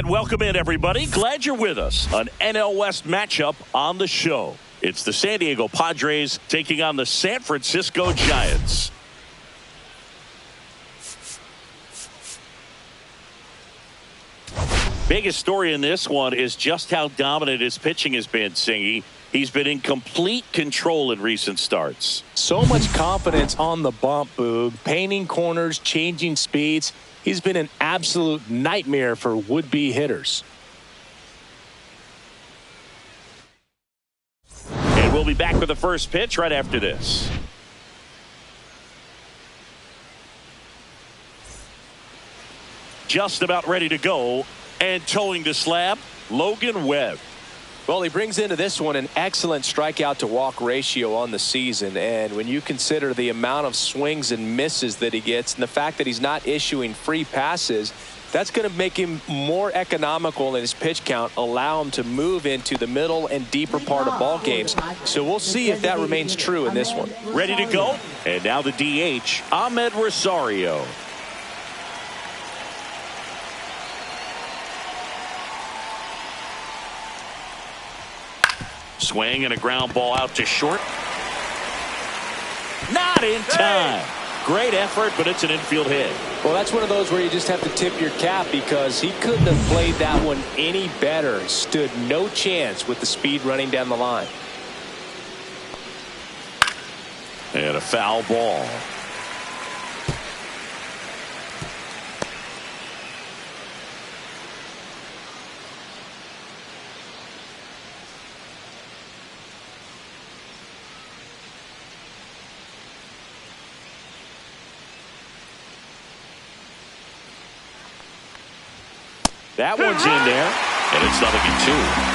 And welcome in, everybody. Glad you're with us. An NL West matchup on the show. It's the San Diego Padres taking on the San Francisco Giants. Biggest story in this one is just how dominant his pitching has been, Singy. He's been in complete control in recent starts. So much confidence on the bump, Boog. Painting corners, changing speeds. He's been an absolute nightmare for would-be hitters. And we'll be back with the first pitch right after this. Just about ready to go. And towing the slab, Logan Webb. Well, he brings into this one an excellent strikeout to walk ratio on the season. And when you consider the amount of swings and misses that he gets and the fact that he's not issuing free passes, that's going to make him more economical in his pitch count, allow him to move into the middle and deeper part of ball games. So we'll see if that remains true in this one. Ready to go? And now the DH, Ahmed Rosario. Swing and a ground ball out to short. Not in time. Great effort, but it's an infield hit. Well, that's one of those where you just have to tip your cap because he couldn't have played that one any better. Stood no chance with the speed running down the line. And a foul ball. That one's in there, and it's 0-2.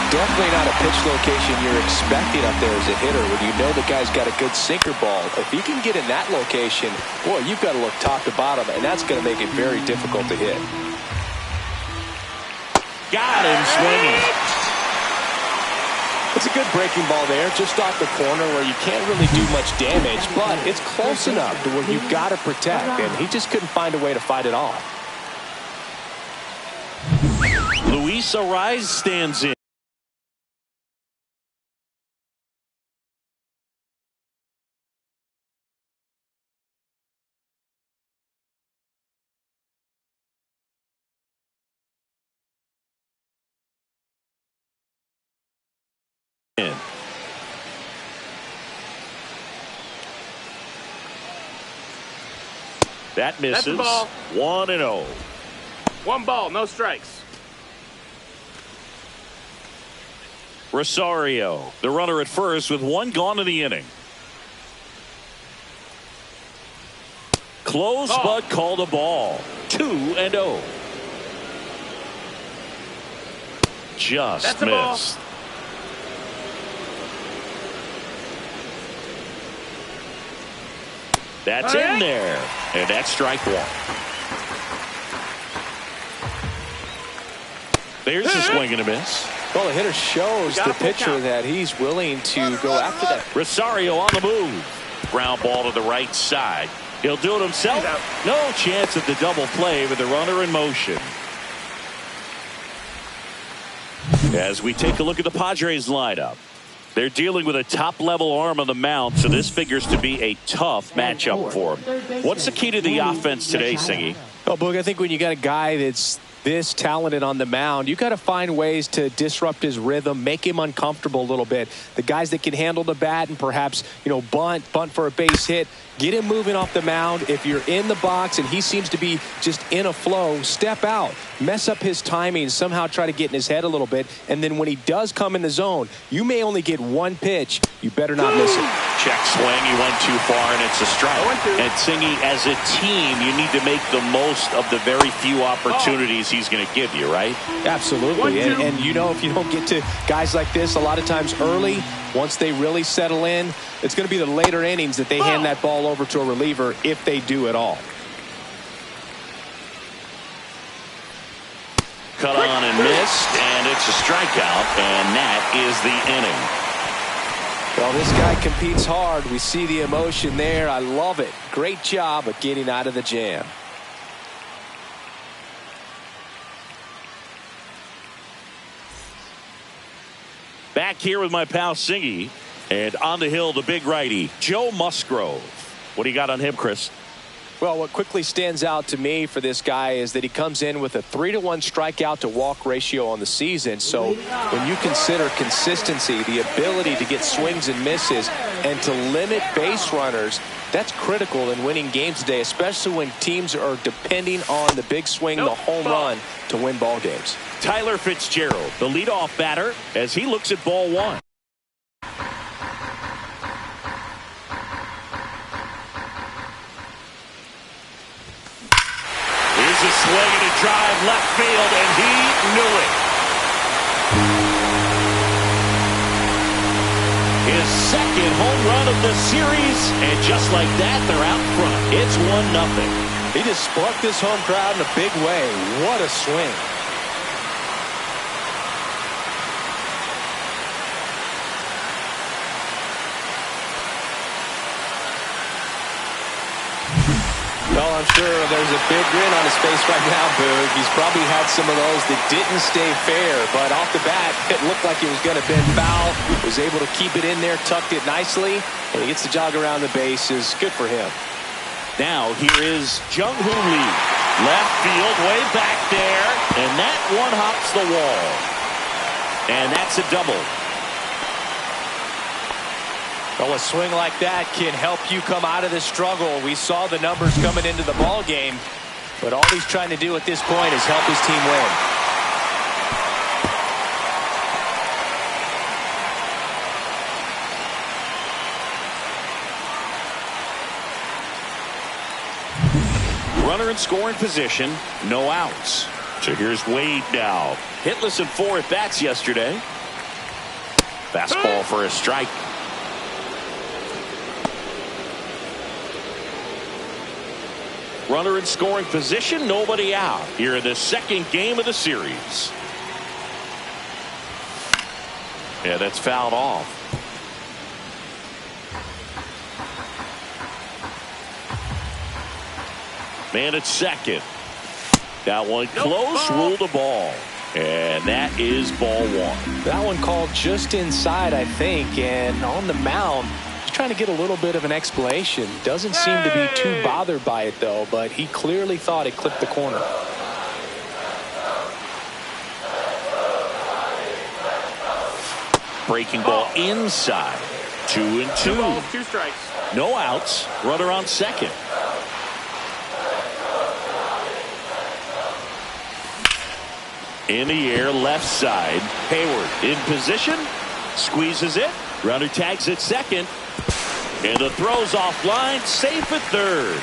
Definitely not a pitch location you're expecting up there as a hitter when you know the guy's got a good sinker ball. If he can get in that location, boy, you've got to look top to bottom, and that's going to make it very difficult to hit. Got him swinging. It's a good breaking ball there, just off the corner where you can't really do much damage, but it's close enough to where you've got to protect, and he just couldn't find a way to fight it off. Luis Arraez stands in. That misses. 1-0. 1 ball, no strikes. Rosario, the runner at first with 1 gone in the inning. Close, but called a ball. 2-0. Just missed. That's in there. And that's strike 1. There's a swing and a miss. Well, the hitter shows the pitcher that he's willing to go after that. Rosario on the move. Ground ball to the right side. He'll do it himself. No chance at the double play with the runner in motion. As we take a look at the Padres lineup, they're dealing with a top-level arm on the mound, so this figures to be a tough matchup for them. What's the key to the offense today, Singy? Oh, Boog, I think when you got a guy that's this talented on the mound, you got to find ways to disrupt his rhythm, make him uncomfortable a little bit. The guys that can handle the bat and perhaps, bunt for a base hit, get him moving off the mound. If you're in the box and he seems to be just in a flow, step out, mess up his timing, somehow try to get in his head a little bit. And then when he does come in the zone, you may only get 1 pitch. You better not miss it. Check swing. He went too far, and it's a strike. And Singy, as a team, you need to make the most of the very few opportunities he's going to give you, right? Absolutely. And if you don't get to guys like this a lot of times early, once they really settle in, it's going to be the later innings that they hand that ball over to a reliever if they do at all. Cut on and missed, and it's a strikeout, and that is the inning. Well, this guy competes hard. We see the emotion there. I love it. Great job of getting out of the jam. Back here with my pal Singy. And on the hill, the big righty, Joe Musgrove. What do you got on him, Chris? Well, what quickly stands out to me for this guy is that he comes in with a 3-to-1 strikeout to walk ratio on the season. So when you consider consistency, the ability to get swings and misses, and to limit base runners, that's critical in winning games today, especially when teams are depending on the big swing, the home run, to win ball games. Tyler Fitzgerald, the leadoff batter, as he looks at ball one. Here's a swing and a drive left field, and he knew it. His second home run of the series, and just like that, they're out front. It's 1-0. He just sparked this home crowd in a big way. What a swing. Well, I'm sure there's a big grin on his face right now, Boog. He's probably had some of those that didn't stay fair, but off the bat, it looked like it was going to bend foul. Was able to keep it in there, tucked it nicely, and he gets the jog around the bases. Good for him. Now here is Jung Hoo Lee. Left field, way back there, and that one hops the wall. And that's a double. Well, a swing like that can help you come out of the struggle. We saw the numbers coming into the ball game, but all he's trying to do at this point is help his team win. Runner in scoring position, no outs. So here's Wade now. Hitless in 4 at-bats yesterday. Fastball for a strike. Runner in scoring position, nobody out here in the second game of the series. Yeah, that's fouled off. Man at second. That one close, ruled a ball. And that is ball one. That one called just inside, I think, and on the mound, he's trying to get a little bit of an explanation. Doesn't seem to be too bothered by it, though, but he clearly thought it clipped the corner. Breaking ball inside. 2-2. 2 balls, 2 strikes. No outs. Runner on second. In the air, left side. Hayward in position. Squeezes it. Runner tags at second. And the throw's offline. Safe at third.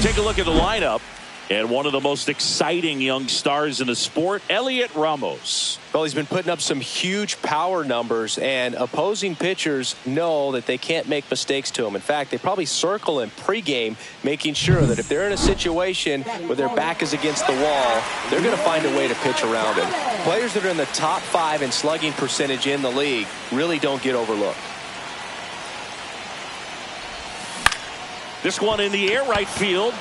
Take a look at the lineup. And one of the most exciting young stars in the sport, Elliot Ramos. Well, he's been putting up some huge power numbers, and opposing pitchers know that they can't make mistakes to him. In fact, they probably circle him pregame, making sure that if they're in a situation where their back is against the wall, they're going to find a way to pitch around him. Players that are in the top 5 in slugging percentage in the league really don't get overlooked. This one in the air, right field.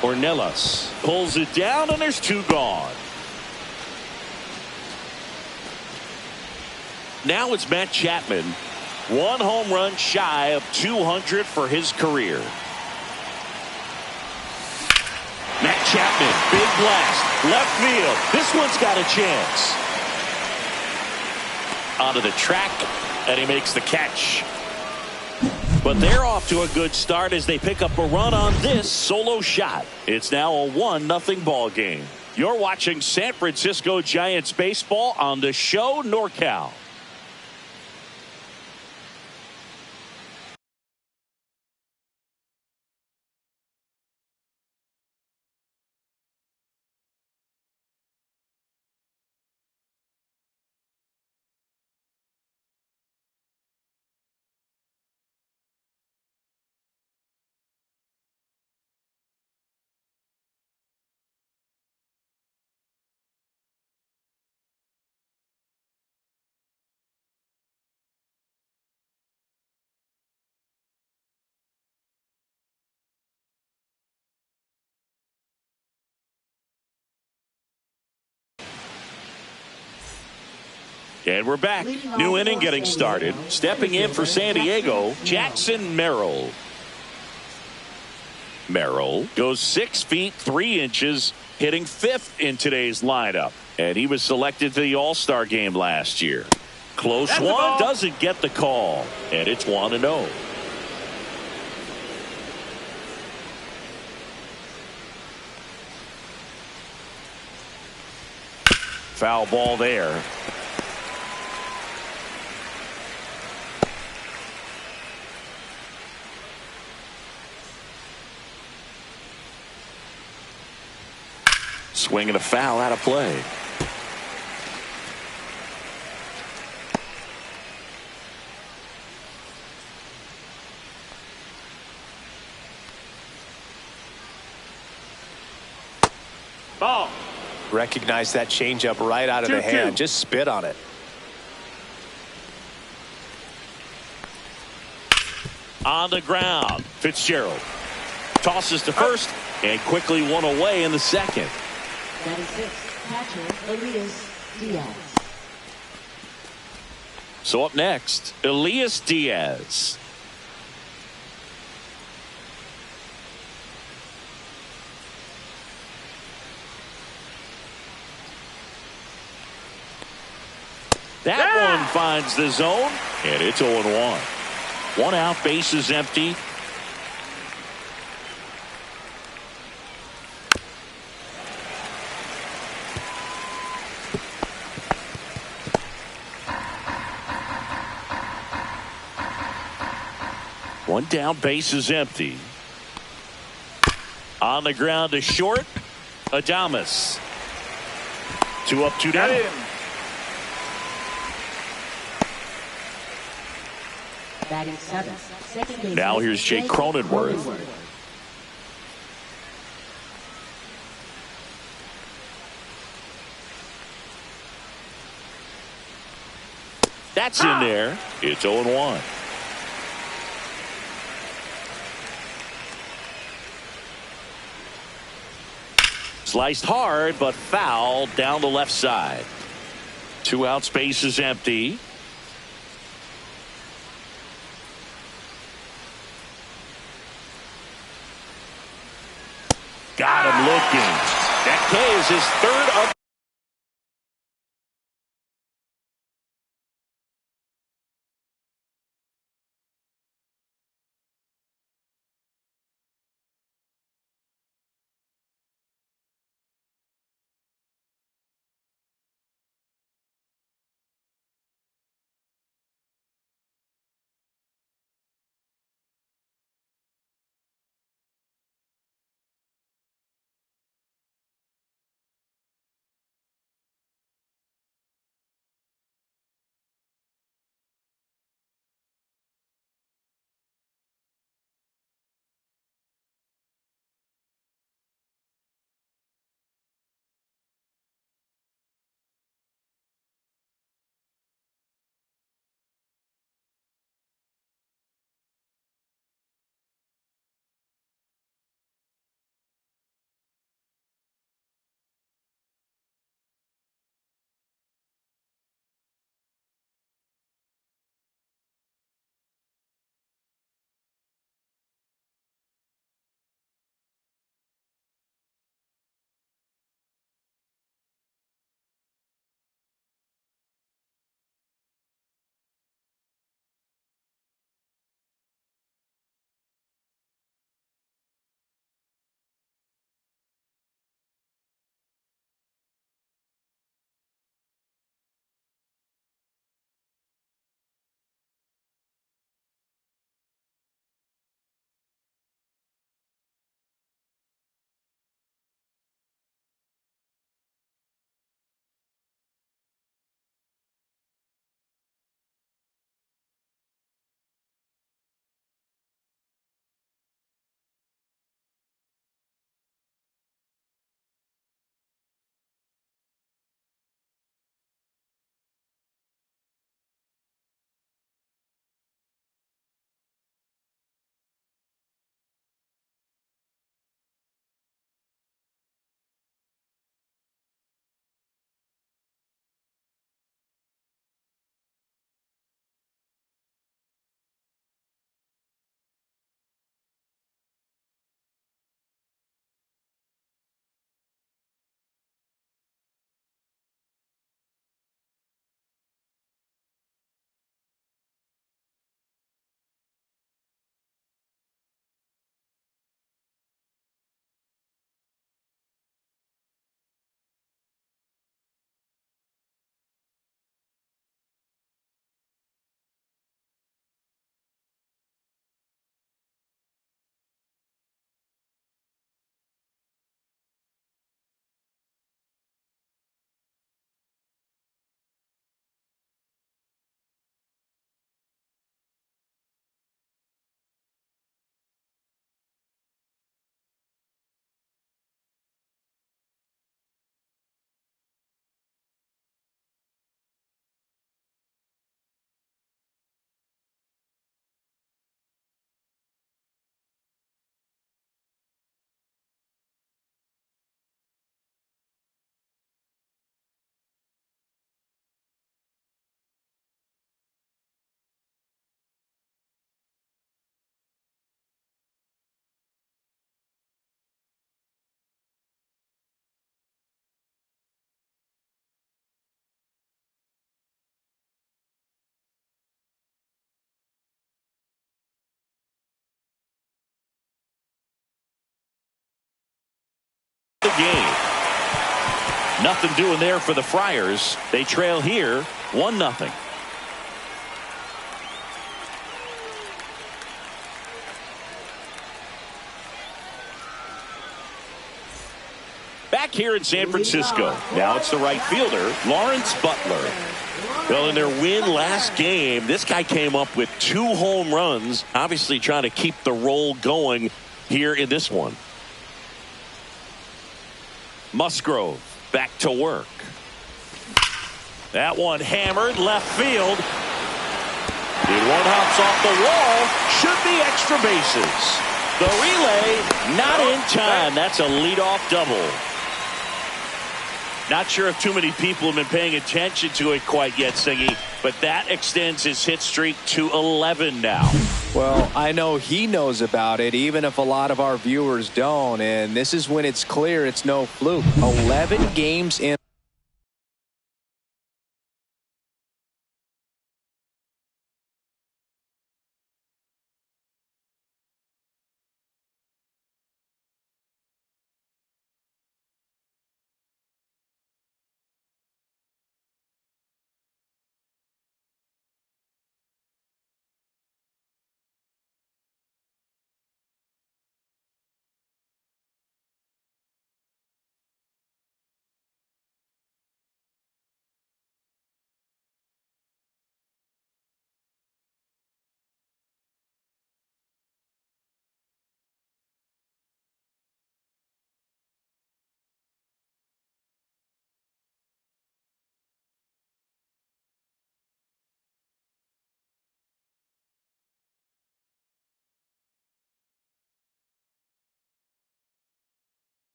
Ornelas pulls it down, and there's 2 gone. Now it's Matt Chapman. 1 home run shy of 200 for his career. Matt Chapman, big blast, left field. This one's got a chance. Onto the track, and he makes the catch. But they're off to a good start as they pick up a run on this solo shot. It's now a 1-0 ball game. You're watching San Francisco Giants baseball on the show NorCal. And we're back. New inning getting started. Stepping in for San Diego, Jackson Merrill. Merrill goes 6 feet 3 inches, hitting 5th in today's lineup. And he was selected to the All-Star game last year. Close one, doesn't get the call. And it's 1-0. Foul ball there. Swing and a foul out of play. Ball. Recognize that changeup right out of the hand. Just spit on it. On the ground, Fitzgerald tosses to first and quickly one away in the second. 96, catcher Elias Diaz. So up next, Elias Diaz. That one finds the zone, and it's 0-1. 1 out, bases empty. One down, bases empty. On the ground to short, Adames. 2 up, 2 down. Batting 7th, second baseman. Now here's Jake Cronenworth. That's in there. It's 0-1. Sliced hard, but foul down the left side. 2 out, space is empty. Got him looking. That K is his 3rd of the game. Nothing doing there for the Friars. They trail here 1-0. Back here in San Francisco. Now it's the right fielder, Lawrence Butler. Well, in their win last game, this guy came up with 2 home runs, obviously trying to keep the roll going here in this one. Musgrove back to work. That one hammered left field. The one hops off the wall. Should be extra bases. The relay not in time. That's a leadoff double. Not sure if too many people have been paying attention to it quite yet, Singy, but that extends his hit streak to 11 now. Well, I know he knows about it, even if a lot of our viewers don't, and this is when it's clear it's no fluke. 11 games in.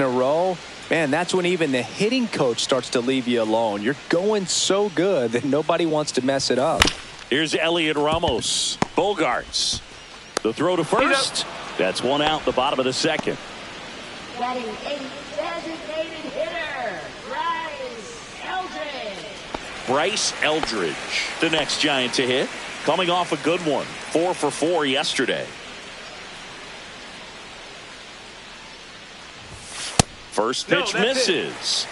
In a row, man, that's when even the hitting coach starts to leave you alone. You're going so good that nobody wants to mess it up. Here's Elliot Ramos. Bogarts. The throw to first. That's one out, the bottom of the second. Batting 8, designated hitter, Bryce Eldridge. Bryce Eldridge, the next Giant to hit. Coming off a good one. 4 for 4 yesterday. First pitch misses.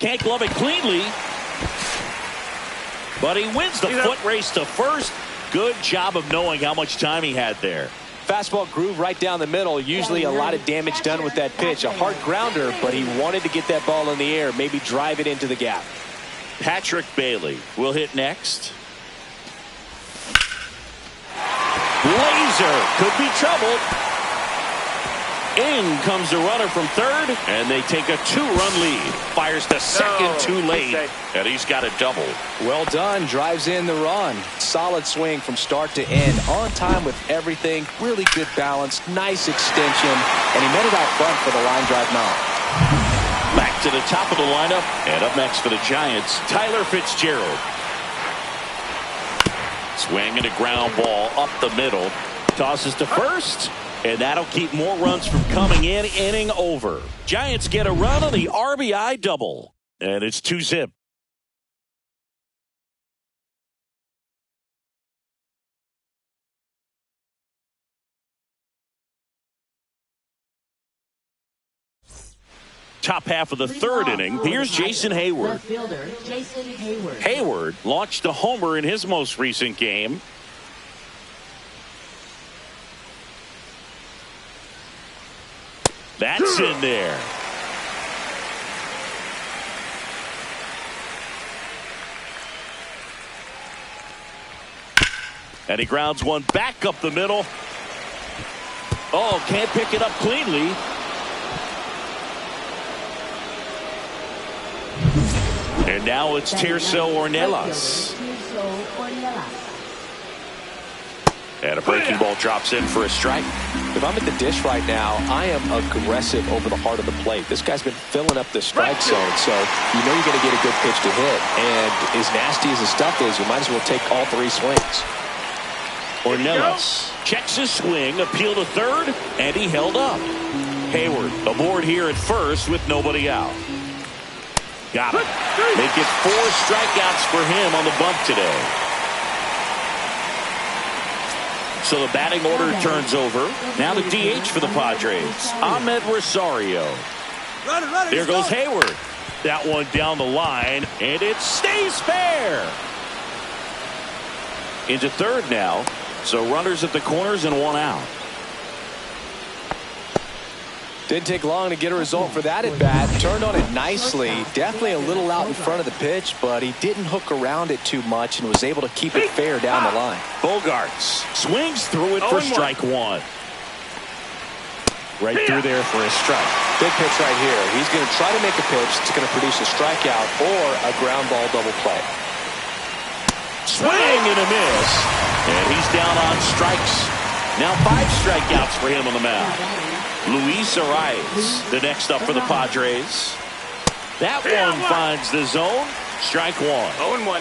Can't glove it cleanly. But he wins the foot race to first. Good job of knowing how much time he had there. Fastball groove right down the middle. Usually a lot of damage done with that pitch. A hard grounder, but he wanted to get that ball in the air, maybe drive it into the gap. Patrick Bailey will hit next. Laser could be trouble. In comes the runner from third, and they take a 2-run lead. Fires to second too late, and he's got a double. Well done. Drives in the run. Solid swing from start to end. On time with everything. Really good balance. Nice extension. And he met it out front for the line drive knock. Back to the top of the lineup, and up next for the Giants, Tyler Fitzgerald. Swing and a ground ball up the middle. Tosses to first. And that'll keep more runs from coming in. Inning over. Giants get a run on the RBI double. And it's 2-zip. Top half of the third inning. Here's Jason Hayward. Hayward launched a homer in his most recent game. That's in there. And he grounds one back up the middle. Oh, can't pick it up cleanly. And now it's Tirso Ornelas. And a breaking ball drops in for a strike. If I'm at the dish right now, I am aggressive over the heart of the plate. This guy's been filling up the strike zone, so you know you're going to get a good pitch to hit. And as nasty as the stuff is, you might as well take all three swings. Ornelas checks his swing, appeal to third, and he held up. Hayward aboard here at first with nobody out. Got it. Make it 4 strikeouts for him on the bump today. So the batting order turns over. Now the DH for the Padres, Ahmed Rosario. There goes Hayward. That one down the line, and it stays fair. Into third now. So runners at the corners and one out. Didn't take long to get a result for that at bat. Turned on it nicely. Definitely a little out in front of the pitch, but he didn't hook around it too much and was able to keep it fair down the line. Bogarts swings through it for strike one. Right through there for a strike. Big pitch right here. He's going to try to make a pitch that's going to produce a strikeout or a ground ball double play. Swing and a miss. And he's down on strikes. Now 5 strikeouts for him on the mound. Luis Arias, the next up for the Padres. That one finds the zone. Strike one. 0-1.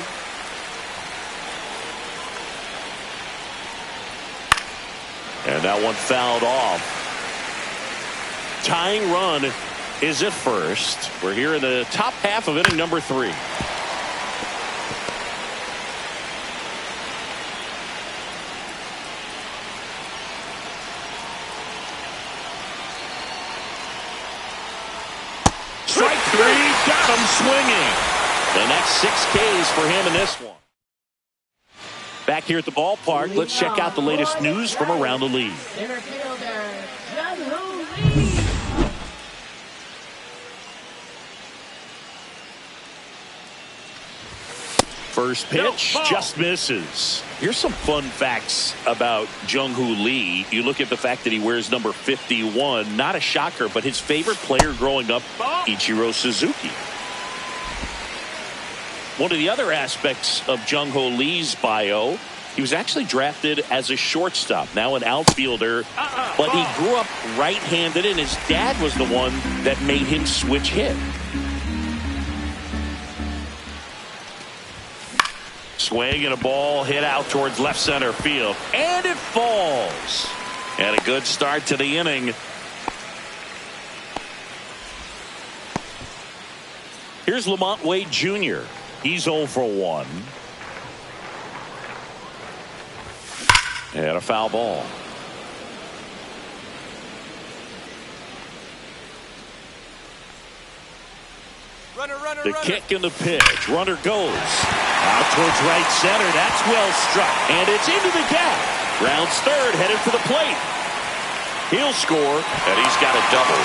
And that one fouled off. Tying run is at first. We're here in the top half of inning number 3. Got him swinging. The next 6 Ks for him in this one. Back here at the ballpark, let's check out the latest news from around the league. First pitch just misses. Here's some fun facts about Jung-Hoo Lee. You look at the fact that he wears number 51. Not a shocker, but his favorite player growing up, Ichiro Suzuki. One of the other aspects of Jung-Hoo Lee's bio, he was actually drafted as a shortstop, now an outfielder, but he grew up right-handed, and his dad was the one that made him switch hit. Swing and a ball hit out towards left center field, and it falls. And a good start to the inning. Here's Lamont Wade Jr. He's 0 for 1. And a foul ball. The kick and the pitch. Runner goes out towards right center. That's well struck. And it's into the gap. Rounds third, headed for the plate. He'll score, and he's got a double.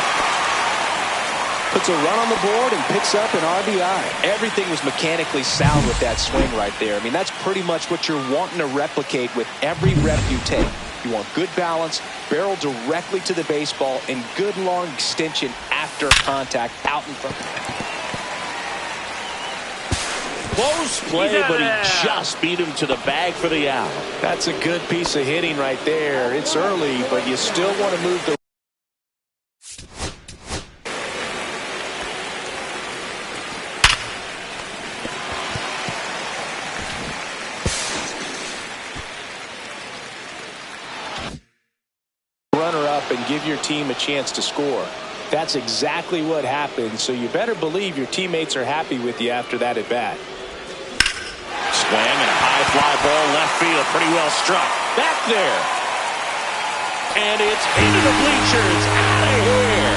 Puts a run on the board and picks up an RBI. Everything was mechanically sound with that swing right there. I mean, that's pretty much what you're wanting to replicate with every rep you take. You want good balance, barrel directly to the baseball, and good long extension after contact out in front. Close play, but he just beat him to the bag for the out. That's a good piece of hitting right there. It's early, but you still want to move the runner up and give your team a chance to score. That's exactly what happened, so you better believe your teammates are happy with you after that at bat. Swing and a high fly ball left field, pretty well struck. Back there. And it's into the bleachers, out of here.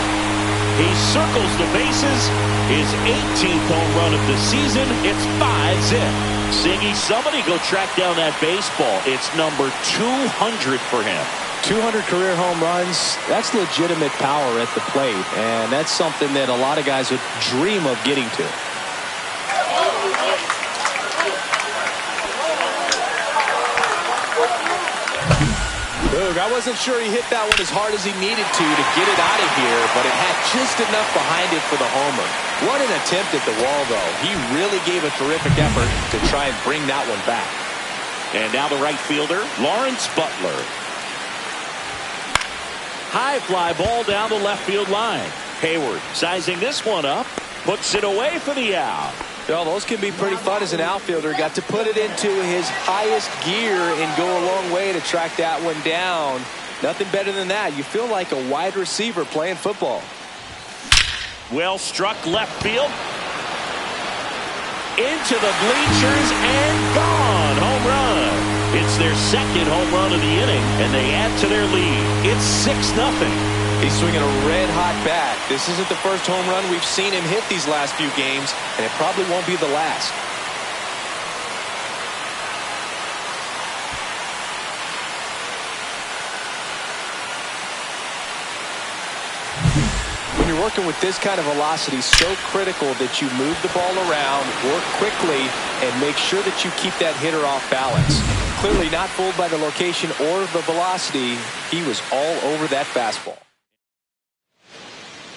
He circles the bases, his 18th home run of the season. It's 5-zip. Siggy, somebody go track down that baseball. It's number 200 for him. 200 career home runs, that's legitimate power at the plate, and that's something that a lot of guys would dream of getting to. Look, I wasn't sure he hit that one as hard as he needed to get it out of here, but it had just enough behind it for the homer. What an attempt at the wall, though. He really gave a terrific effort to try and bring that one back. And now the right fielder, Lawrence Butler. High fly ball down the left field line. Hayward sizing this one up, puts it away for the out. Well, those can be pretty fun as an outfielder. Got to put it into his highest gear and go a long way to track that one down. Nothing better than that. You feel like a wide receiver playing football. Well struck left field. Into the bleachers and gone. Home run. It's their second home run of the inning, and they add to their lead. It's 6-0. He's swinging a red-hot bat. This isn't the first home run we've seen him hit these last few games, and it probably won't be the last. When you're working with this kind of velocity, so critical that you move the ball around, work quickly, and make sure that you keep that hitter off balance. Clearly not fooled by the location or the velocity. He was all over that fastball.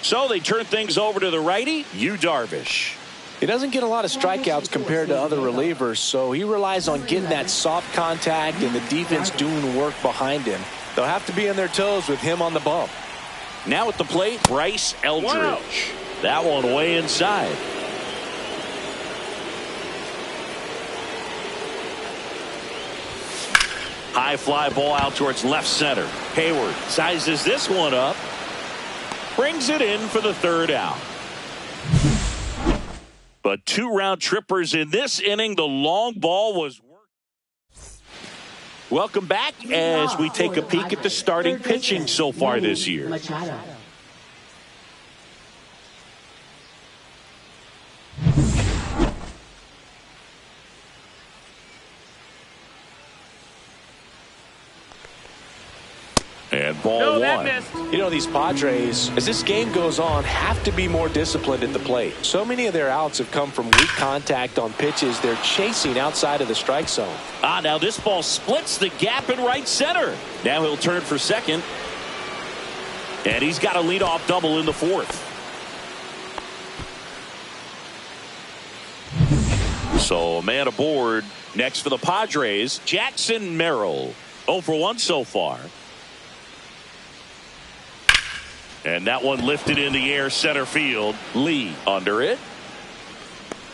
So they turn things over to the righty, Yu Darvish. He doesn't get a lot of strikeouts compared to other relievers, so he relies on getting that soft contact and the defense doing work behind him. They'll have to be on their toes with him on the bump. Now at the plate, Bryce Eldridge. Wow. That one way inside. High fly ball out towards left center. Hayward sizes this one up. Brings it in for the third out. But 2 round trippers in this inning. The long ball was worked. Welcome back as we take a peek at the starting pitching so far this year. And ball one. You know, these Padres, as this game goes on, have to be more disciplined at the plate. So many of their outs have come from weak contact on pitches they're chasing outside of the strike zone. Now this ball splits the gap in right center. Now he'll turn for second. And he's got a leadoff double in the fourth. So a man aboard. Next for the Padres, Jackson Merrill. 0 for 1 so far. And that one lifted in the air center field. Lee under it.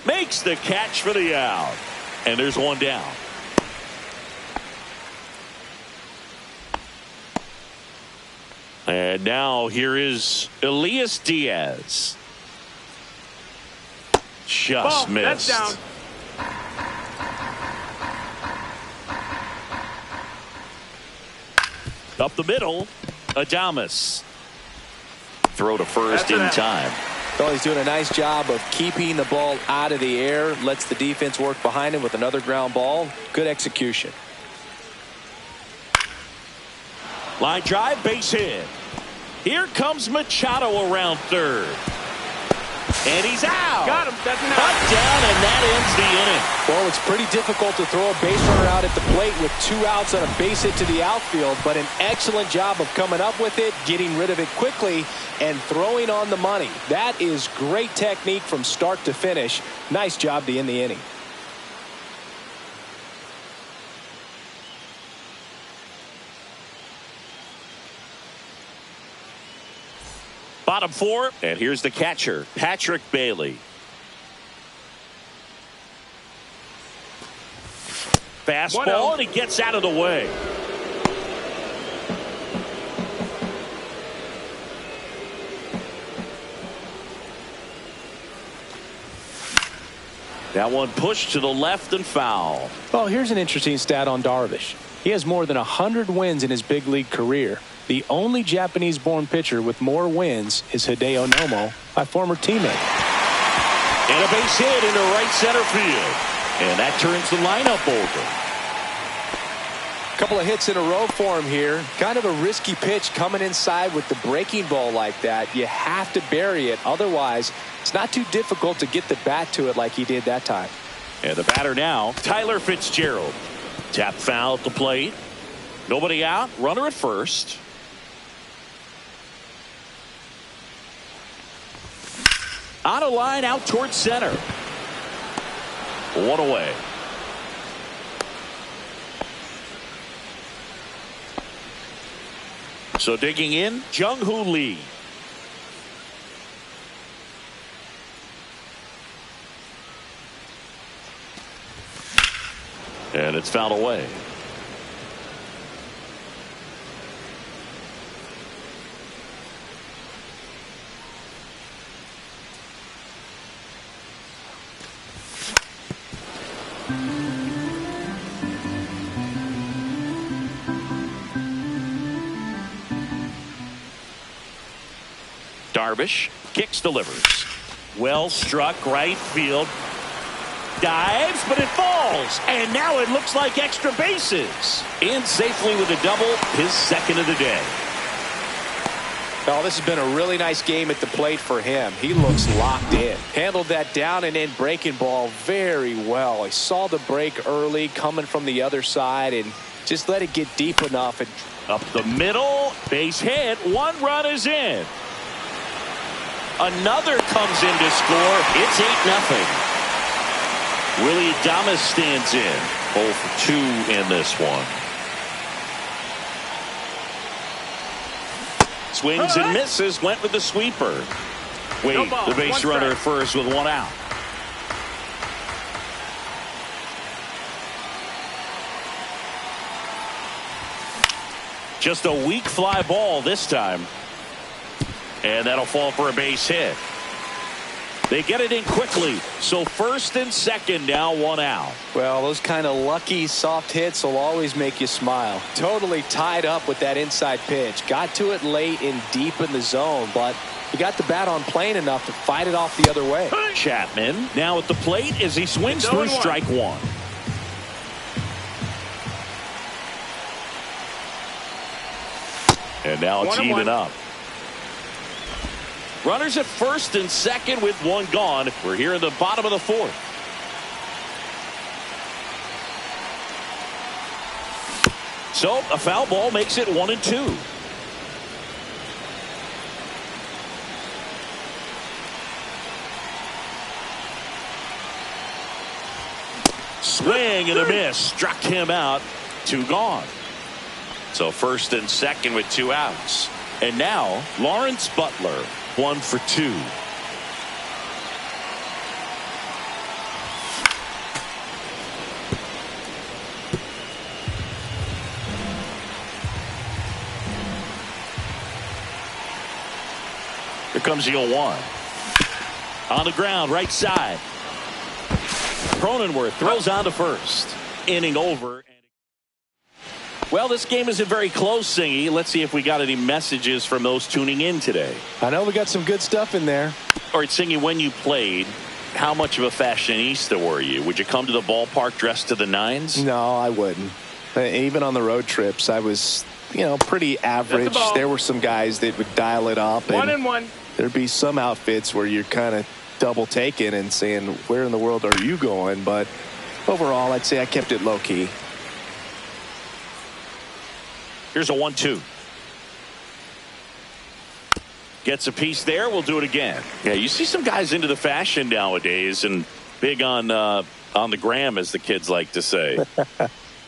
Makes the catch for the out. And there's one down. And now here is Elias Diaz. Just missed. That's down. Up the middle, Adames. Throw to first in time. Well, he's doing a nice job of keeping the ball out of the air. Lets the defense work behind him with another ground ball. Good execution. Line drive, base hit. Here comes Machado around third. And he's out. Got him. That's an out. Cut down, and that ends the inning. Well, it's pretty difficult to throw a base runner out at the plate with 2 outs on a base hit to the outfield, but an excellent job of coming up with it, getting rid of it quickly, and throwing on the money. That is great technique from start to finish. Nice job to end the inning. Bottom 4, and here's the catcher, Patrick Bailey. Fastball, and he gets out of the way. That one pushed to the left and foul. Well, here's an interesting stat on Darvish. He has more than 100 wins in his big league career. The only Japanese-born pitcher with more wins is Hideo Nomo, my former teammate. And a base hit into right center field. And that turns the lineup over. A couple of hits in a row for him here. Kind of a risky pitch coming inside with the breaking ball like that. You have to bury it. Otherwise, it's not too difficult to get the bat to it like he did that time. And the batter now, Tyler Fitzgerald. Tap foul at the plate. Nobody out. Runner at first. On a line out towards center. One away. So digging in, Jung-Hoo Lee. And it's fouled away. Darvish kicks, delivers. Well struck, right field. Dives, but it falls. And now it looks like extra bases. In safely with a double, his second of the day. Oh, this has been a really nice game at the plate for him. He looks locked in. Handled that down and in breaking ball very well. He saw the break early coming from the other side and just let it get deep enough. And up the middle, base hit. 1 run is in. Another comes in to score. It's 8-0. Willie Adames stands in. 0 for 2 in this one. Swings and misses. Went with the sweeper. Wade, the base runner at first with 1 out. Just a weak fly ball this time. And that'll fall for a base hit. They get it in quickly. So first and second now, 1 out. Well, those kind of lucky soft hits will always make you smile. Totally tied up with that inside pitch. Got to it late and deep in the zone, but he got the bat on plane enough to fight it off the other way. Chapman now at the plate as he swings through strike 1. And now it's even up. Runners at first and second with 1 gone. We're here in the bottom of the 4th. So a foul ball makes it 1-2. Swing and a miss. Struck him out. 2 gone. So first and second with 2 outs. And now Lawrence Butler. 1 for 2. Here comes the 0-1. On the ground, right side. Cronenworth throws on to first. Inning over. Well, this game isn't very close, Singy. Let's see if we got any messages from those tuning in today. I know we got some good stuff in there. All right, Singy, when you played, how much of a fashionista were you? Would you come to the ballpark dressed to the nines? No, I wouldn't. Even on the road trips, I was, pretty average. There were some guys that would dial it up. 1-1. There'd be some outfits where you're kind of double taking and saying, where in the world are you going? But overall, I'd say I kept it low key. Here's a 1-2. Gets a piece there. We'll do it again. Yeah, you see some guys into the fashion nowadays and big on the gram, as the kids like to say.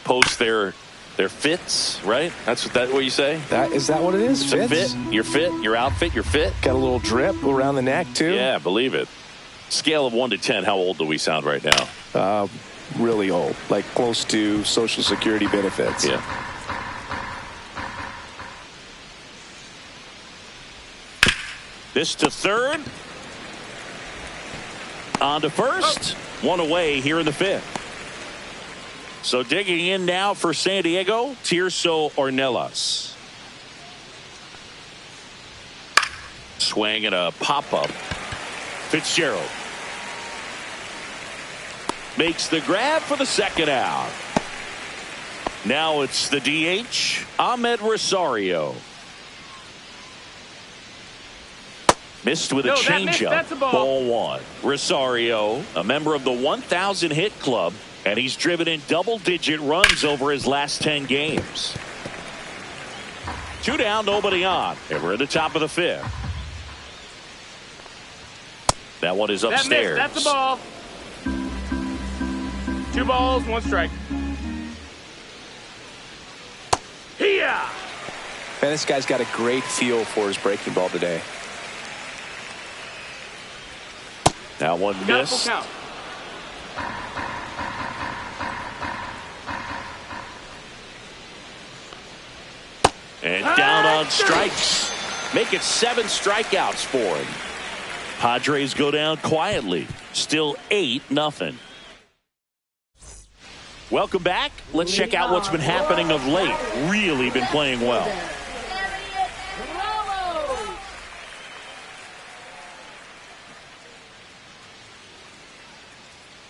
Post their fits, right? That's what you say? Is that what it is? It's a fit. Your fit, your outfit, your fit. Got a little drip around the neck, too? Yeah, believe it. Scale of 1 to 10, how old do we sound right now? Really old. Like close to Social Security benefits. Yeah. This to third. On to first. One away here in the fifth. So digging in now for San Diego, Tirso Ornelas. Swing and a pop-up. Fitzgerald makes the grab for the second out. Now it's the DH, Ahmed Rosario. Missed with a changeup. Ball one. Rosario, a member of the 1,000 hit club, and he's driven in double-digit runs over his last 10 games. 2 down, nobody on. And we're at the top of the fifth. That one is upstairs. That's the ball. 2 balls, 1 strike. Yeah. Man, this guy's got a great feel for his breaking ball today. That one missed. Count. And down on strikes. Make it 7 strikeouts for him. Padres go down quietly. Still 8-0. Welcome back. Let's check out what's been happening of late. Really been playing well.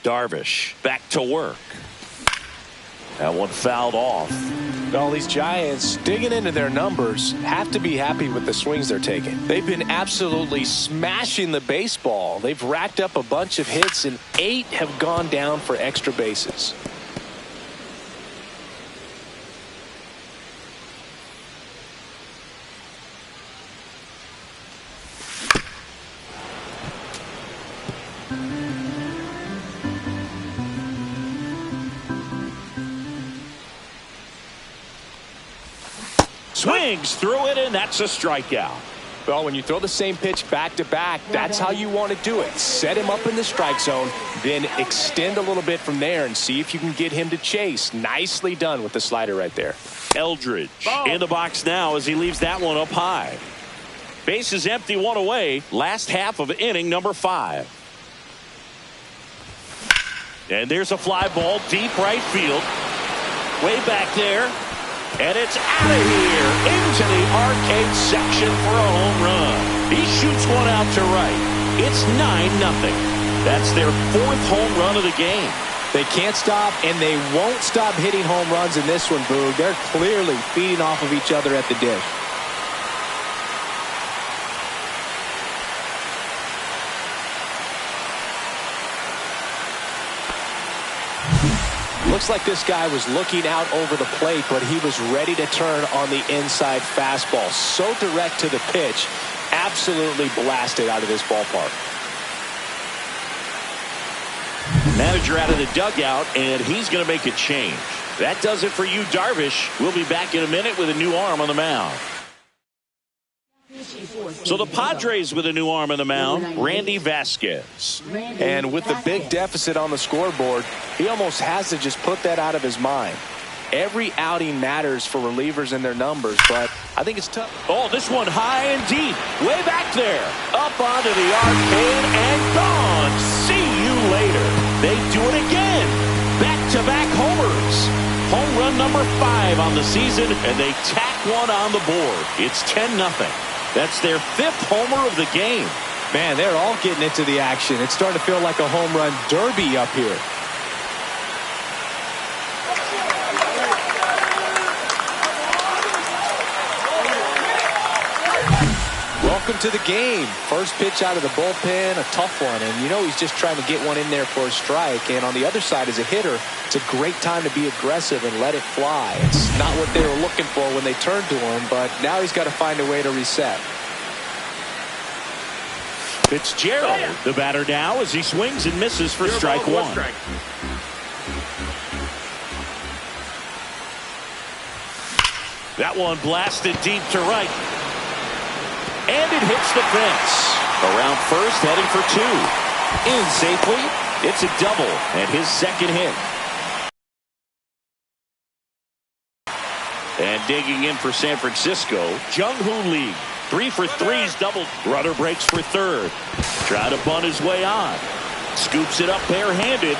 Darvish back to work. That one fouled off. All these Giants digging into their numbers have to be happy with the swings they're taking. They've been absolutely smashing the baseball. They've racked up a bunch of hits and 8 have gone down for extra bases. Swings through it, and that's a strikeout. Well, when you throw the same pitch back to back, that's how you want to do it. Set him up in the strike zone, then extend a little bit from there and see if you can get him to chase. Nicely done with the slider right there. Eldridge in the box now as he leaves that one up high. Base is empty, 1 away. Last half of inning number 5. And there's a fly ball deep right field. Way back there. And it's out of here into the arcade section for a home run. He shoots one out to right. It's 9-0. That's their 4th home run of the game. They can't stop, and they won't stop hitting home runs in this one, Boog. They're clearly feeding off of each other at the dish. Looks like this guy was looking out over the plate, but he was ready to turn on the inside fastball. So direct to the pitch, absolutely blasted out of this ballpark. Manager out of the dugout, and he's going to make a change. That does it for you, Darvish. We'll be back in a minute with a new arm on the mound. So the Padres with a new arm on the mound, Randy Vasquez. And with the big deficit on the scoreboard, he almost has to just put that out of his mind. Every outing matters for relievers and their numbers, but I think it's tough. Oh, this one high and deep, way back there, up onto the arcade and gone. See you later. They do it again. Back-to-back homers. Home run run number 5 on the season, and they tack one on the board. It's 10-0. That's their 5th homer of the game. Man, they're all getting into the action. It's starting to feel like a home run derby up here. Welcome to the game. First pitch out of the bullpen, a tough one. And you know he's just trying to get one in there for a strike. And on the other side, as a hitter, it's a great time to be aggressive and let it fly. It's not what they were looking for when they turned to him, but now he's got to find a way to reset. Fitzgerald, the batter now, as he swings and misses for strike one. That one blasted deep to right. And it hits the fence. Around first, heading for 2. In safely. It's a double and his second hit. And digging in for San Francisco, Jung-Hoo Lee. 3 for 3's double. Runner breaks for third. Try to bunt his way on. Scoops it up barehanded.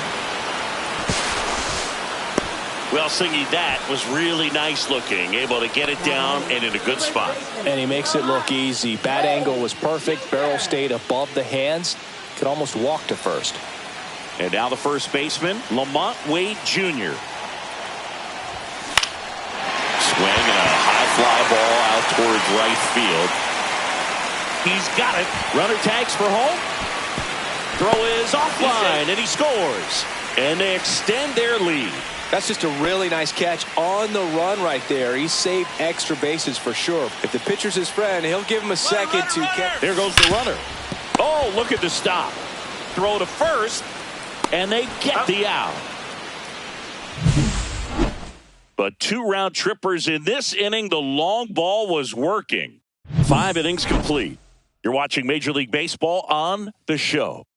Well, Singy, that was really nice looking. Able to get it down and in a good spot. And he makes it look easy. Bat angle was perfect. Barrel stayed above the hands. Could almost walk to first. And now the first baseman, Lamont Wade Jr. Swing and a high fly ball out towards right field. He's got it. Runner tags for home. Throw is offline, and he scores. And they extend their lead. That's just a really nice catch on the run right there. He saved extra bases for sure. If the pitcher's his friend, he'll give him a second to catch. There goes the runner. Oh, look at the stop. Throw to first, and they get the out. But 2 round trippers in this inning. The long ball was working. 5 innings complete. You're watching Major League Baseball on The Show.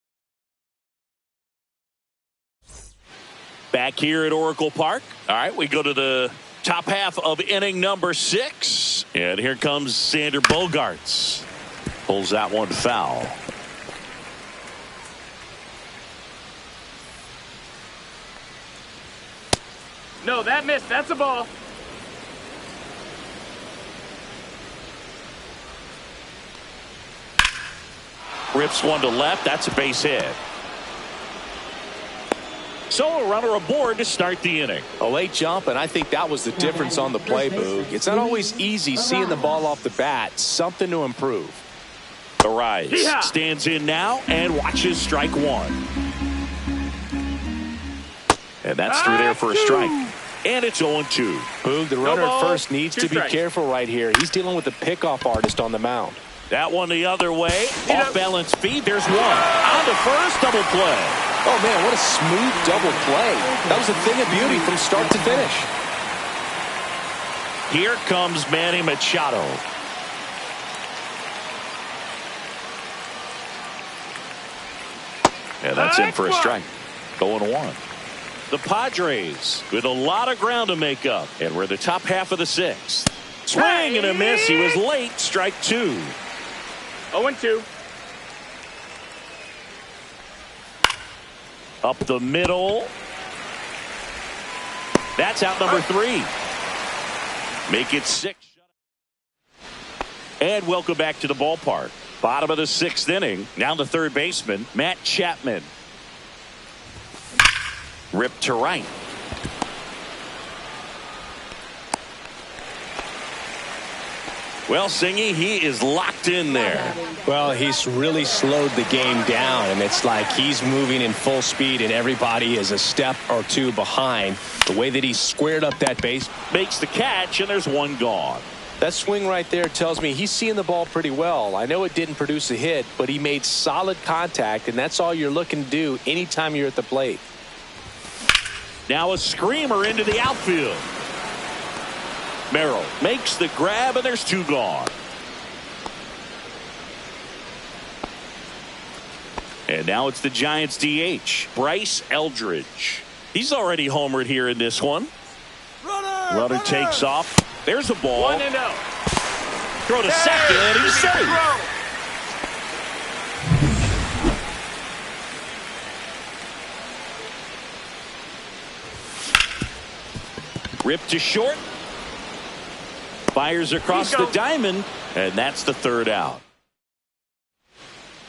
Back here at Oracle Park. All right, we go to the top half of inning number 6. And here comes Xander Bogaerts. Pulls that one foul. No, that missed. That's a ball. Rips one to left. That's a base hit. So a runner aboard to start the inning. A late jump, and I think that was the difference on the play, Boog. It's not always easy seeing the ball off the bat. Something to improve. Arise stands in now and watches strike 1. And that's through there for a strike. And it's 0-2. Boog, the runner at first needs to be careful right here. He's dealing with the pickoff artist on the mound. That one the other way. Off balance feed. There's one. On to first. Double play. Oh, man, what a smooth double play. That was a thing of beauty from start to finish. Here comes Manny Machado. And that's in for a strike. 0-1. The Padres with a lot of ground to make up. And we're the top half of the 6th. Swing and a miss. He was late. Strike 2. 0-2. Up the middle. That's out number 3. Make it 6. And welcome back to the ballpark. Bottom of the 6th inning. Now the third baseman, Matt Chapman. Ripped to right. Well, Singy, he is locked in there. Well, he's really slowed the game down, and it's like he's moving in full speed, and everybody is a step or 2 behind. The way that he squared up that base. Makes the catch, and there's one gone. That swing right there tells me he's seeing the ball pretty well. I know it didn't produce a hit, but he made solid contact, and that's all you're looking to do anytime you're at the plate. Now a screamer into the outfield. Merrill makes the grab, and there's 2 gone. And now it's the Giants DH, Bryce Eldridge. He's already homered here in this one. Runner takes off. There's a ball. 1-0. Throw to second, and he's safe. Ripped to short. Fires across the diamond, and that's the third out.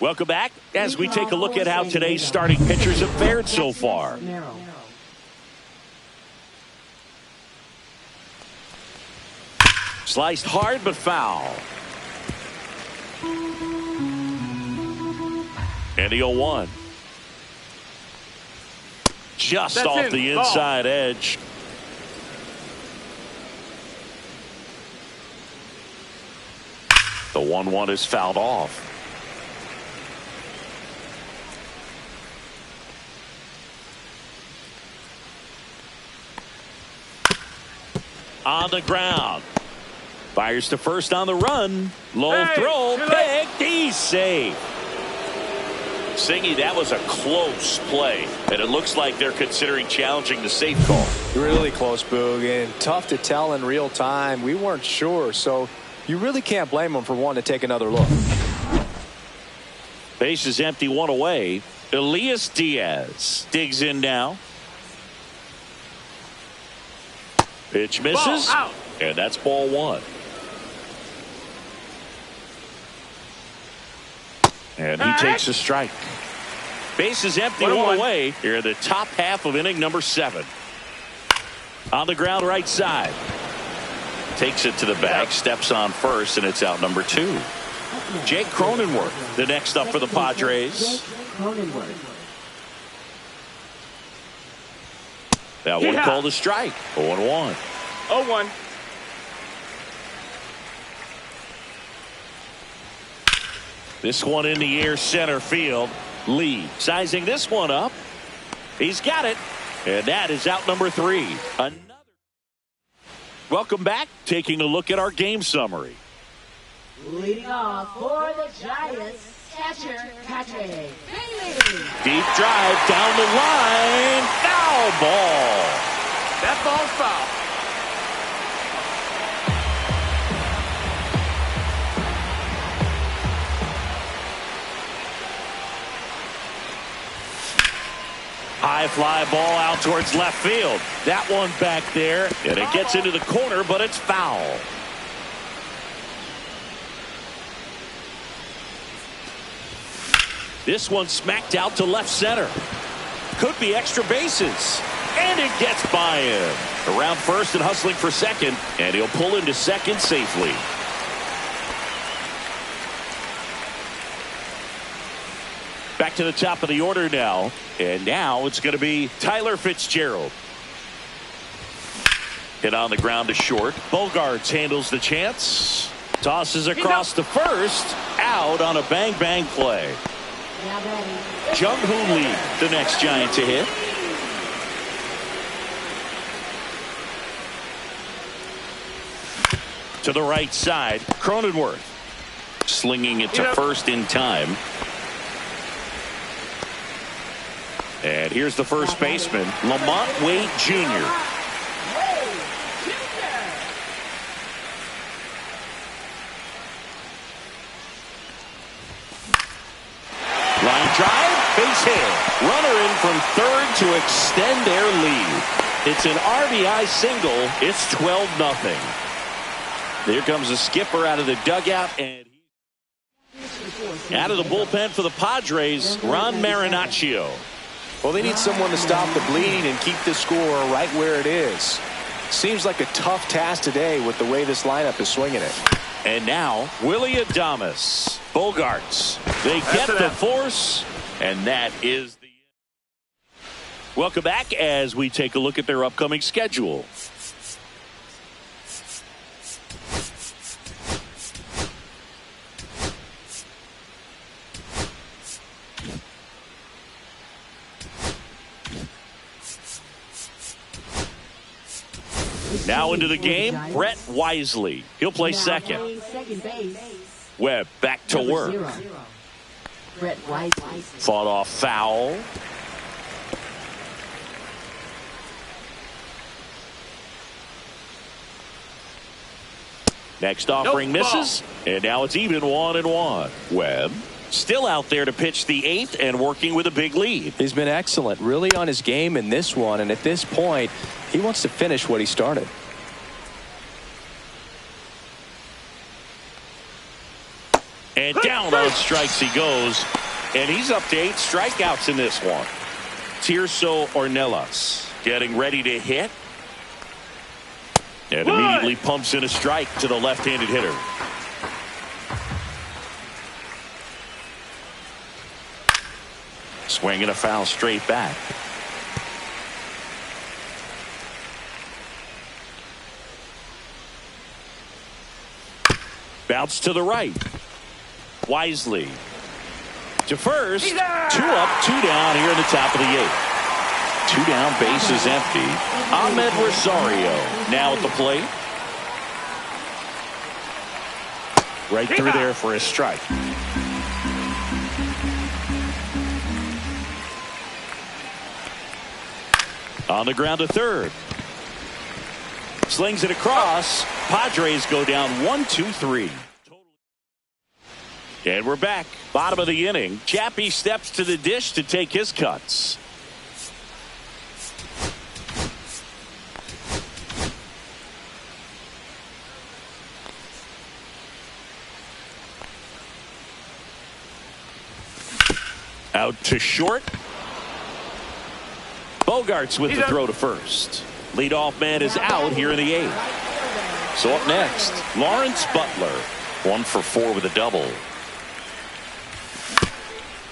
Welcome back as we take a look at how today's starting pitchers have fared so far. Sliced hard but foul. And the 0-1. Just That's off in. the inside edge. The 1-1 is fouled off. On the ground. Fires to first on the run. Low throw. Picked. He's safe. Singy, that was a close play. And it looks like they're considering challenging the safe call. Really close, Boog, and tough to tell in real time. We weren't sure, so you really can't blame them for wanting to take another look. Base is empty, one away. Elias Diaz digs in now. Pitch misses. Ball out. And that's ball one. And he takes a strike. Base is empty, one away. Here in the top half of inning number 7. On the ground right side. Takes it to the bag, steps on first, and it's out number 2. Jake Cronenworth, the next up for the Padres. That one called a strike. 0-1. 0-1. This one in the air, center field. Lee sizing this one up. He's got it. And that is out number 3. Another. Welcome back. Taking a look at our game summary. Leading off for the Giants, catcher Patrick. Deep drive down the line. Foul ball. That ball's foul. High fly ball out towards left field. That one back there, and it gets into the corner, but it's foul. This one smacked out to left center. Could be extra bases. And it gets by him. Around first and hustling for second, and he'll pull into second safely. Back to the top of the order now. And now it's going to be Tyler Fitzgerald. Hit on the ground to short. Bogarts handles the chance. Tosses across to first. Out on a bang-bang play. Jung-Hoo Lee, the next Giant to hit. To the right side, Cronenworth. Slinging it to first in time. And here's the first baseman, Lamont Wade Jr. Line drive, base hit. Runner in from third to extend their lead. It's an RBI single. It's 12-0. Here comes the skipper out of the dugout, and out of the bullpen for the Padres, Ron Marinaccio. Well, they need someone to stop the bleeding and keep the score right where it is. Seems like a tough task today with the way this lineup is swinging it. And now, Willie Adames. Bogarts. They get the force, and that is the end. Welcome back as we take a look at their upcoming schedule. Now into the game, Brett Wisely. He'll play second. Webb back to work. Fought off foul. Next offering misses. And now it's even 1-1. Webb Still out there to pitch the 8th and working with a big lead. He's been excellent, really on his game in this one, and at this point he wants to finish what he started. And down on strikes he goes, and he's up to 8 strikeouts in this one. Tirso Ornelas getting ready to hit, and immediately pumps in a strike to the left-handed hitter. Swinging a foul straight back. Bounce to the right. Wisely to first. 2 up, 2 down here in the top of the 8th. 2 down, base is empty. Ahmed Rosario now at the plate. Right through there for a strike. On the ground to third. Slings it across. Padres go down 1-2-3. And we're back. Bottom of the inning. Chappie steps to the dish to take his cuts. Out to short. Bogarts with the throw to first. Leadoff man is out here in the 8th. So up next, Lawrence Butler. 1 for 4 with a double.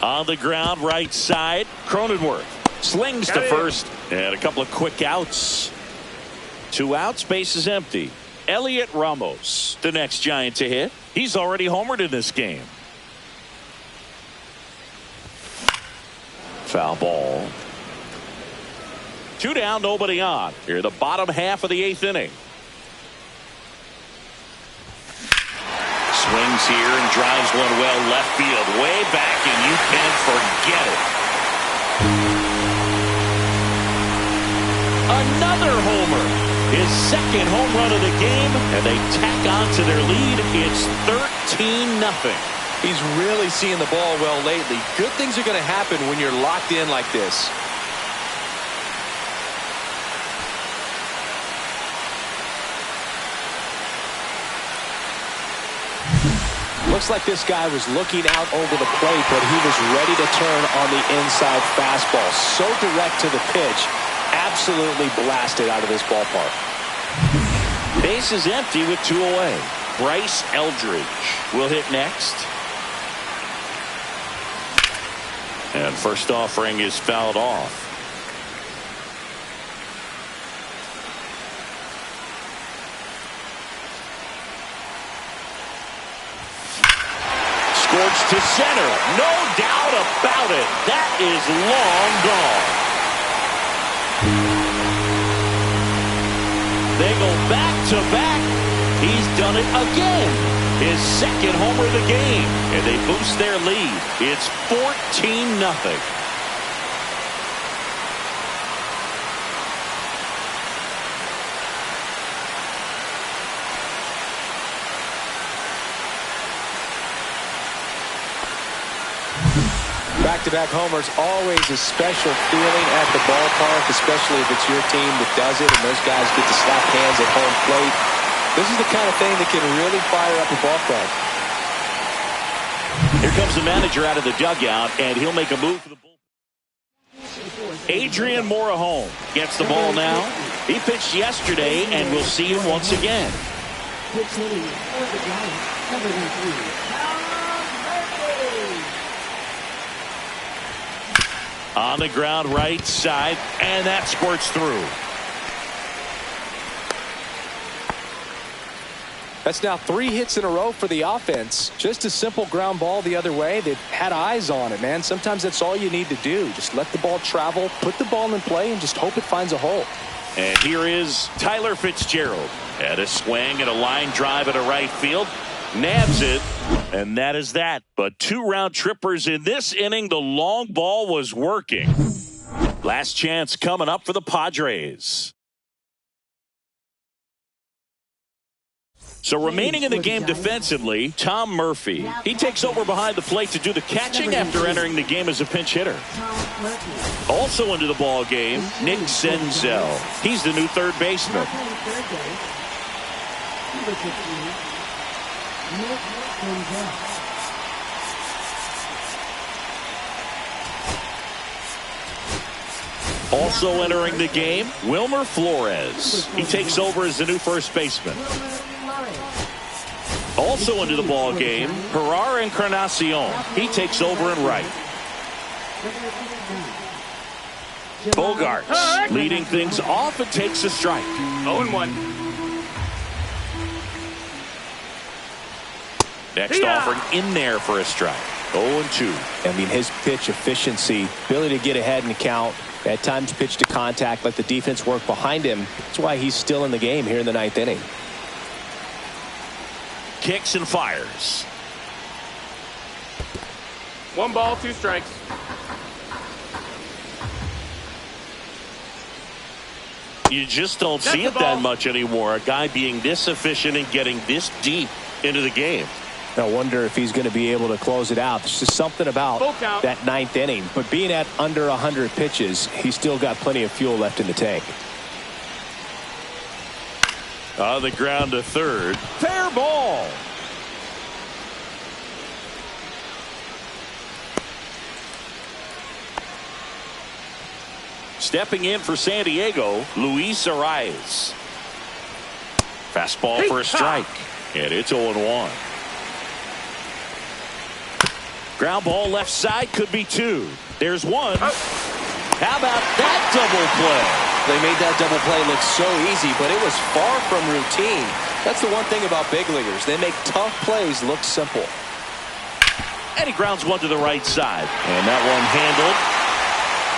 On the ground, right side, Cronenworth slings to first, and a couple of quick outs. 2 outs, base is empty. Elliot Ramos, the next Giant to hit. He's already homered in this game. Foul ball. 2 down, nobody on. Here, the bottom half of the 8th inning. Swings here and drives one well left field, way back, and you can forget it. Another homer, his 2nd home run of the game, and they tack on to their lead. It's 13-0. He's really seeing the ball well lately. Good things are going to happen when you're locked in like this. Looks like this guy was looking out over the plate, but he was ready to turn on the inside fastball. So direct to the pitch. Absolutely blasted out of this ballpark. Base is empty with 2 away. Bryce Eldridge will hit next. And first offering is fouled off. Scorched to center. No doubt about it. That is long gone. They go back to back. He's done it again. His 2nd homer of the game. And they boost their lead. It's 14-0. Back-to-back homers, always a special feeling at the ballpark, especially if it's your team that does it and those guys get to slap hands at home plate. This is the kind of thing that can really fire up a ball club. Here comes the manager out of the dugout, and he'll make a move for the bullpen. Adrian Morejon gets the ball now. He pitched yesterday, and we'll see him once again. Pitching for the Giants, number 3. On the ground, right side, and that squirts through. That's now 3 hits in a row for the offense. Just a simple ground ball the other way. They've had eyes on it, man. Sometimes that's all you need to do. Just let the ball travel, put the ball in play, and just hope it finds a hole. And here is Tyler Fitzgerald. At a swing and a line drive at a right field. Nabs it, and that is that. But 2 round trippers in this inning. The long ball was working. Last chance coming up for the Padres. So remaining in the game defensively, Tom Murphy. He takes over behind the plate to do the catching after entering the game as a pinch hitter. Also into the ball game, Nick Senzel. He's the new third baseman. Also entering the game, Wilmer Flores. He takes over as the new first baseman. Also into the ball game, Gerard Encarnacion. He takes over in right. Bogarts leading things off and takes a strike. 0-1. Next offering in there for a strike. 0-2. I mean, his pitch efficiency, ability to get ahead in the count, at times pitch to contact, let the defense work behind him. That's why he's still in the game here in the ninth inning. Kicks and fires. 1 ball, 2 strikes. You just don't see it that much anymore. A guy being this efficient and getting this deep into the game. I wonder if he's going to be able to close it out. There's just something about that ninth inning. But being at under 100 pitches, he's still got plenty of fuel left in the tank. On the ground to third. Fair ball. Stepping in for San Diego, Luis Arias. Fastball for a strike. And it's 0-1. Ground ball left side, could be 2. There's 1. How about that double play? They made that double play look so easy, but it was far from routine. That's the one thing about big leaguers. They make tough plays look simple. And he grounds one to the right side. And that one handled.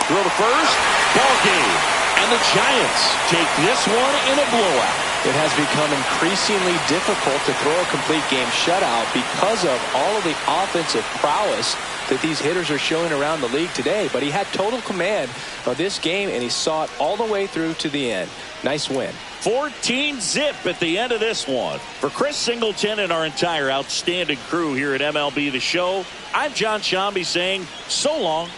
Throw to first. Ball game. And the Giants take this one in a blowout. It has become increasingly difficult to throw a complete game shutout because of all of the offensive prowess that these hitters are showing around the league today. But he had total command of this game, and he saw it all the way through to the end. Nice win. 14-zip at the end of this one. For Chris Singleton and our entire outstanding crew here at MLB The Show, I'm John Shambi saying so long.